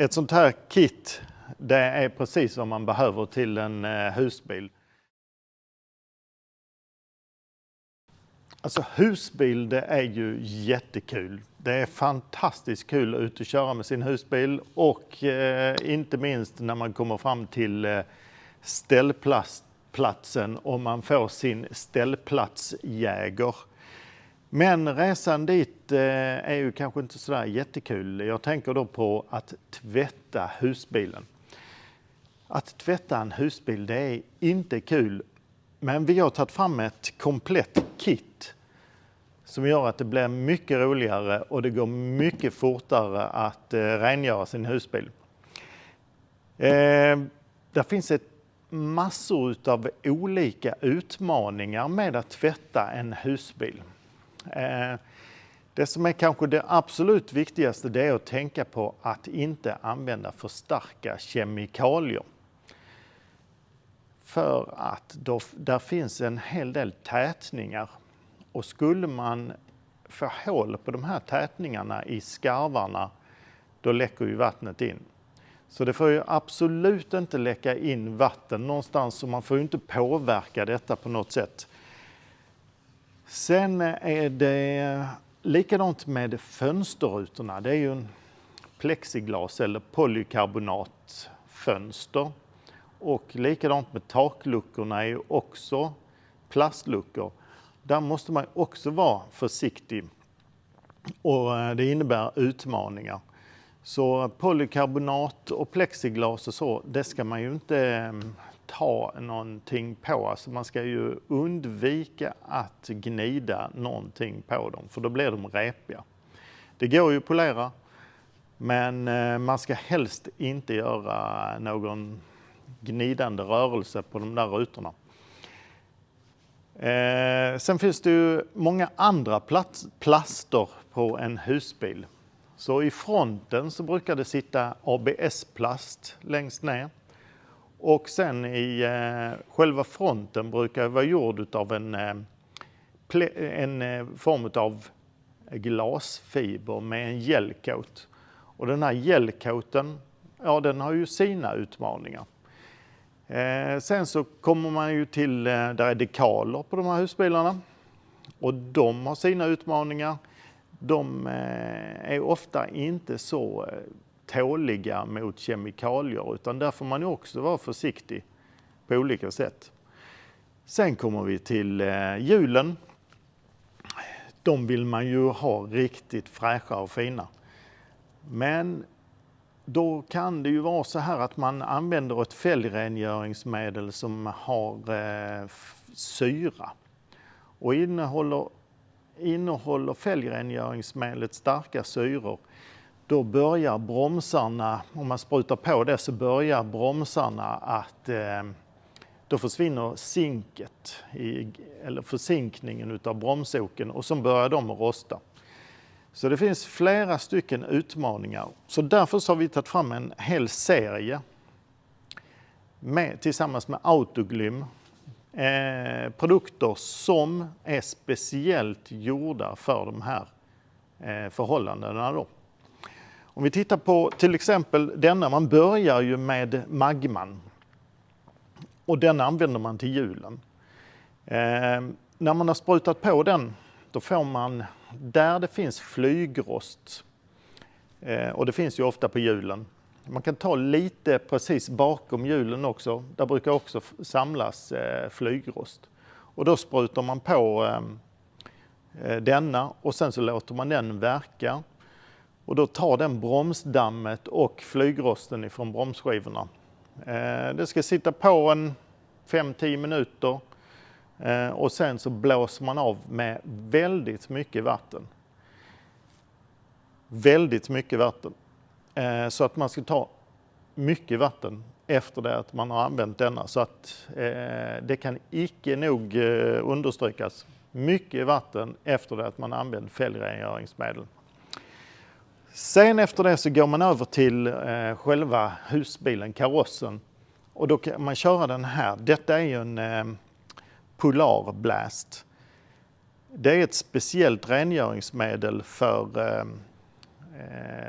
Ett sånt här kit, det är precis vad man behöver till en husbil. Alltså husbil, det är ju jättekul. Det är fantastiskt kul att ut och köra med sin husbil och inte minst när man kommer fram till ställplatsen och man får sin ställplatsjäger. Men resan dit är ju kanske inte sådär jättekul. Jag tänker då på att tvätta husbilen. Att tvätta en husbil, det är inte kul. Men vi har tagit fram ett komplett kit som gör att det blir mycket roligare och det går mycket fortare att rengöra sin husbil. Det finns massor av olika utmaningar med att tvätta en husbil. Det som är kanske det absolut viktigaste, det är att tänka på att inte använda för starka kemikalier. För att där finns en hel del tätningar. Och skulle man få hål på de här tätningarna i skarvarna, då läcker ju vattnet in. Så det får ju absolut inte läcka in vatten någonstans, så man får ju inte påverka detta på något sätt. Sen är det likadant med fönsterrutorna. Det är ju en plexiglas eller polykarbonatfönster. Och likadant med takluckorna är ju också plastluckor. Där måste man också vara försiktig och det innebär utmaningar. Så polykarbonat och plexiglas och så, det ska man ju inte ta någonting på. Alltså man ska ju undvika att gnida någonting på dem, för då blir de repiga. Det går ju att polera, men man ska helst inte göra någon gnidande rörelse på de där rutorna. Sen finns det ju många andra plaster på en husbil. Så i fronten så brukar det sitta ABS-plast längst ner. Och sen i själva fronten brukar det vara gjord av en form av glasfiber med en gelcoat. Och den här gelcoaten, ja, den har ju sina utmaningar. Sen så kommer man ju till, där är dekaler på de här husbilarna. Och de har sina utmaningar. De är ofta inte så tåliga mot kemikalier, utan där får man ju också vara försiktig på olika sätt. Sen kommer vi till hjulen. De vill man ju ha riktigt fräscha och fina. Men då kan det ju vara så här att man använder ett fälgrengöringsmedel som har syra. Och innehåller fälgrengöringsmedlet starka syror, då börjar bromsarna, om man sprutar på det så börjar bromsarna att, då försvinner zinket, eller förzinkningen utav bromsoken, och så börjar de att rosta. Så det finns flera stycken utmaningar. Så därför så har vi tagit fram en hel serie tillsammans med Autoglym. Produkter som är speciellt gjorda för de här förhållandena då. Om vi tittar på till exempel denna, man börjar ju med Magman. Och den använder man till hjulen. När man har sprutat på den, då får man, där det finns flygrost, och det finns ju ofta på hjulen. Man kan ta lite precis bakom hjulen också, där brukar också samlas flygrost. Och då sprutar man på denna och sen så låter man den verka. Och då tar den bromsdammet och flygrosten ifrån bromsskivorna. Det ska sitta på en 5-10 minuter. Och sen så blåser man av med väldigt mycket vatten. Väldigt mycket vatten. Så att man ska ta mycket vatten efter det att man har använt denna. Så att det kan icke nog understrykas. Mycket vatten efter det att man har använt fälgrengöringsmedel. Sen efter det så går man över till själva husbilen, karossen. Och då kan man köra den här. Detta är ju en Polar Blast. Det är ett speciellt rengöringsmedel för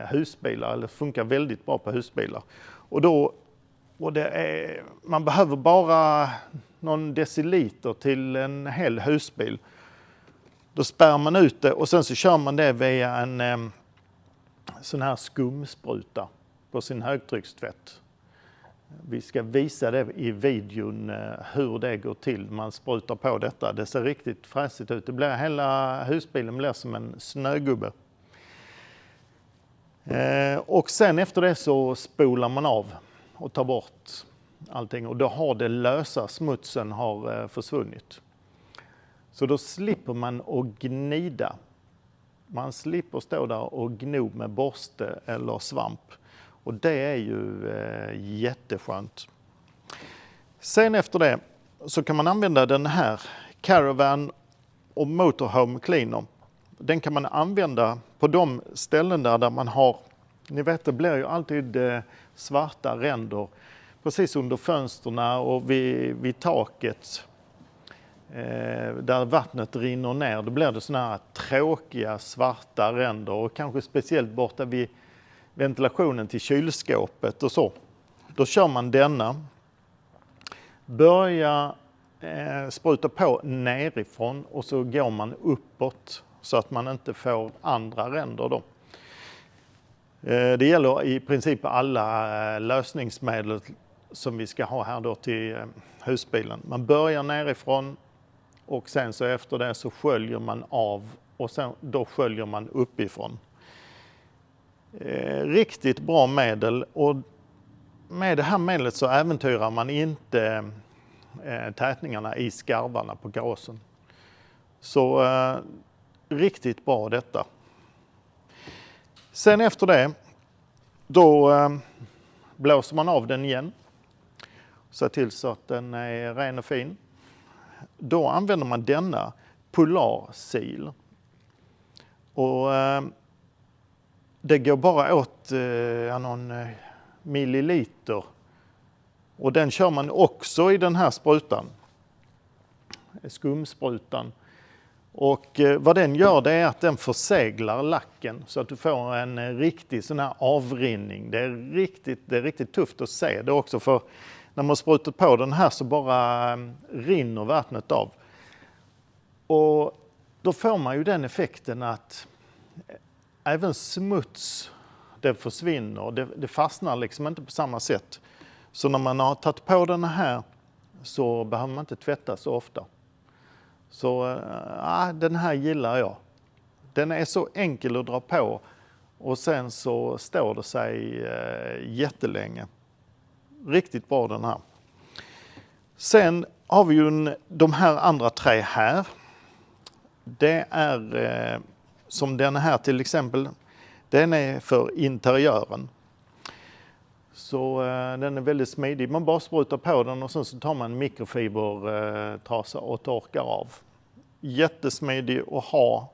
husbilar, eller funkar väldigt bra på husbilar. Man behöver bara någon deciliter till en hel husbil. Då spär man ut det och sen så kör man det via en sån här skumspruta på sin högtryckstvätt. Vi ska visa det i videon hur det går till. Man sprutar på detta. Det ser riktigt fräsigt ut. Hela husbilen blir som en snögubbe. Och sen efter det så spolar man av och tar bort allting. Och då har det lösa smutsen har försvunnit. Så då slipper man att gnida. Man slipper stå där och gno med borste eller svamp. Och det är ju jätteskönt. Sen efter det så kan man använda den här Caravan och Motorhome Cleaner. Den kan man använda på de ställen där man har, ni vet det blir ju alltid svarta ränder precis under fönstren och vid taket. Där vattnet rinner ner, då blir det såna här tråkiga svarta ränder och kanske speciellt borta vid ventilationen till kylskåpet och så. Då kör man denna. Börja spruta på nerifrån och så går man uppåt så att man inte får andra ränder då. Det gäller i princip alla lösningsmedel som vi ska ha här då till husbilen. Man börjar nerifrån och sen så efter det så sköljer man av och sen då sköljer man uppifrån. Riktigt bra medel, och med det här medlet så äventyrar man inte tätningarna i skarvarna på karossen. Så riktigt bra detta. Sen efter det då blåser man av den igen. Så till så att den är ren och fin. Då använder man denna Polarsil. Och det går bara åt någon milliliter. Och den kör man också i den här sprutan. Skumsprutan. Och vad den gör det är att den förseglar lacken så att du får en riktig sån här avrinning. Det är riktigt tufft att se det också, för när man sprutar på den här så bara rinner vattnet av. Och då får man ju den effekten att även smuts, det försvinner. Det fastnar liksom inte på samma sätt. Så när man har tagit på den här så behöver man inte tvätta så ofta. Så den här gillar jag. Den är så enkel att dra på och sen så står det sig jättelänge. Riktigt bra den här. Sen har vi ju de här andra tre här. Det är som den här till exempel. Den är för interiören. Så den är väldigt smidig. Man bara sprutar på den och sen så tar man en mikrofibertrasa och torkar av. Jättesmidig att ha.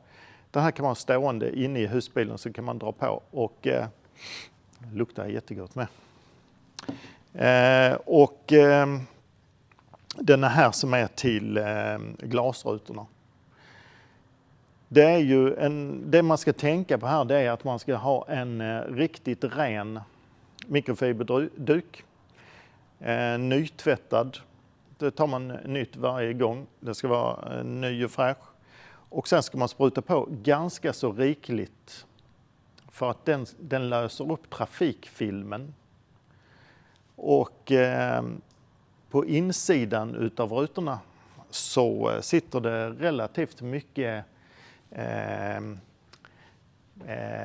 Den här kan man stående inne i husbilen, så kan man dra på och luktar jättegott med. Den här som är till glasrutorna. Det är ju det man ska tänka på här, det är att man ska ha en riktigt ren mikrofiberduk. Nytvättad. Det tar man nytt varje gång. Det ska vara ny och fräsch. Och sen ska man spruta på ganska så rikligt för att den löser upp trafikfilmen. Och på insidan utav rutorna så sitter det relativt mycket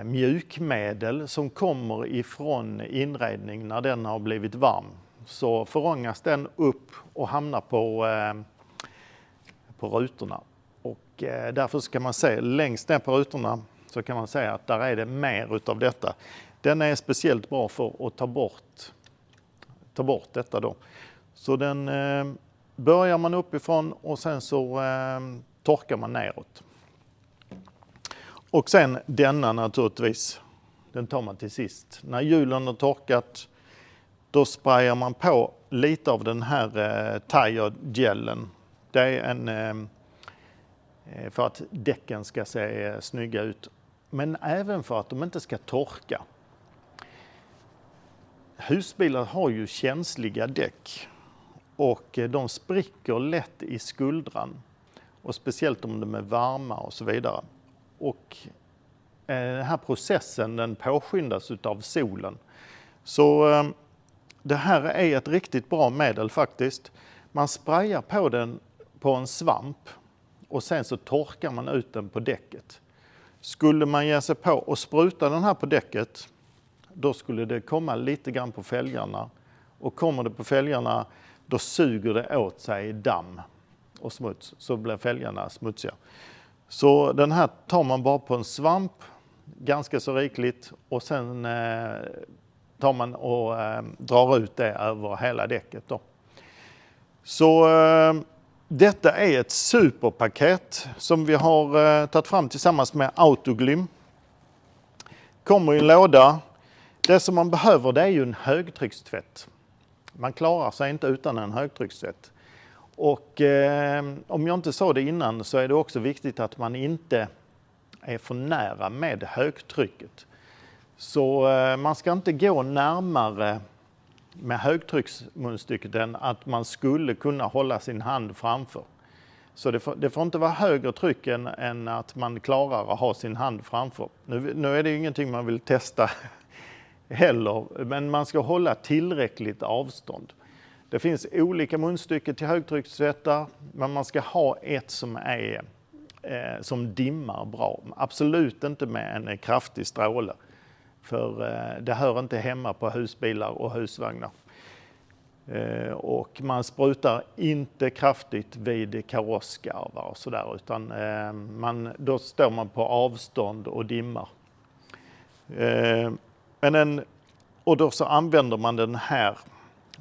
mjukmedel som kommer ifrån inredning när den har blivit varm. Så förångas den upp och hamnar på rutorna. Och därför ska man se längst ner på rutorna så kan man säga att där är det mer utav detta. Den är speciellt bra för att ta bort detta då. Så den börjar man uppifrån och sen så torkar man neråt. Och sen denna naturligtvis, den tar man till sist. När hjulen har torkat, då sprayar man på lite av den här tire-gelen. Det är för att däcken ska se snygga ut. men även för att de inte ska torka. Husbilar har ju känsliga däck och de spricker lätt i skuldran. Och speciellt om de är varma och så vidare. Och den här processen den påskyndas av solen. Så det här är ett riktigt bra medel faktiskt. Man sprayar på den på en svamp och sen så torkar man ut den på däcket. Skulle man ge sig på och spruta den här på däcket, då skulle det komma lite grann på fälgarna. Och kommer det på fälgarna, då suger det åt sig damm och smuts, så blir fälgarna smutsiga. Så den här tar man bara på en svamp, ganska så rikligt, och sen tar man och drar ut det över hela däcket då. Så detta är ett superpaket som vi har tagit fram tillsammans med Autoglym. Kommer i en låda. Det som man behöver det är ju en högtryckstvätt. Man klarar sig inte utan en högtryckstvätt. Och om jag inte sa det innan så är det också viktigt att man inte är för nära med högtrycket. Så man ska inte gå närmare med högtrycksmunstycket än att man skulle kunna hålla sin hand framför. Så det får inte vara högre tryck än att man klarar att ha sin hand framför. Nu är det ju ingenting man vill testa heller, men man ska hålla tillräckligt avstånd. Det finns olika munstycken till högtryckstvättar, men man ska ha ett som dimmar bra. Absolut inte med en kraftig stråle, för det hör inte hemma på husbilar och husvagnar. Och man sprutar inte kraftigt vid karossgarvar och sådär, utan då står man på avstånd och dimmar. Och då så använder man den här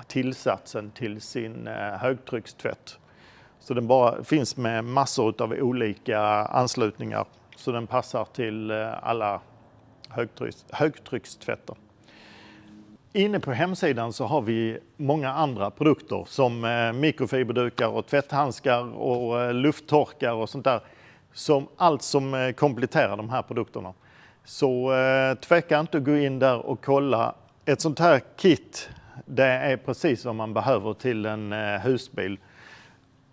tillsatsen till sin högtryckstvätt. Så den bara finns med massor av olika anslutningar, så den passar till alla högtryckstvättar. Inne på hemsidan så har vi många andra produkter som mikrofiberdukar och tvätthandskar och lufttorkar och sånt där. Allt som kompletterar de här produkterna. Så tveka inte att gå in där och kolla. Ett sånt här kit, det är precis vad man behöver till en husbil.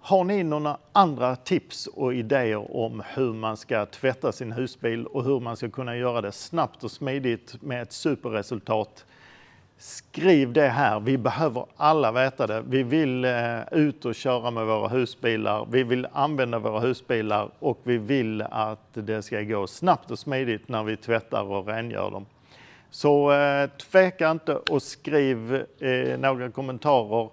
Har ni några andra tips och idéer om hur man ska tvätta sin husbil och hur man ska kunna göra det snabbt och smidigt med ett superresultat? Skriv det här. Vi behöver alla veta det. Vi vill ut och köra med våra husbilar. Vi vill använda våra husbilar och vi vill att det ska gå snabbt och smidigt när vi tvättar och rengör dem. Så tveka inte och skriv några kommentarer.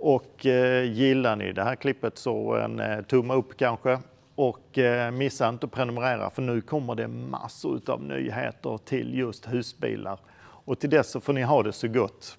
Och gillar ni det här klippet så en tumme upp kanske. Och missa inte att prenumerera, för nu kommer det massor av nyheter till just husbilar. Och till dess så får ni ha det så gott.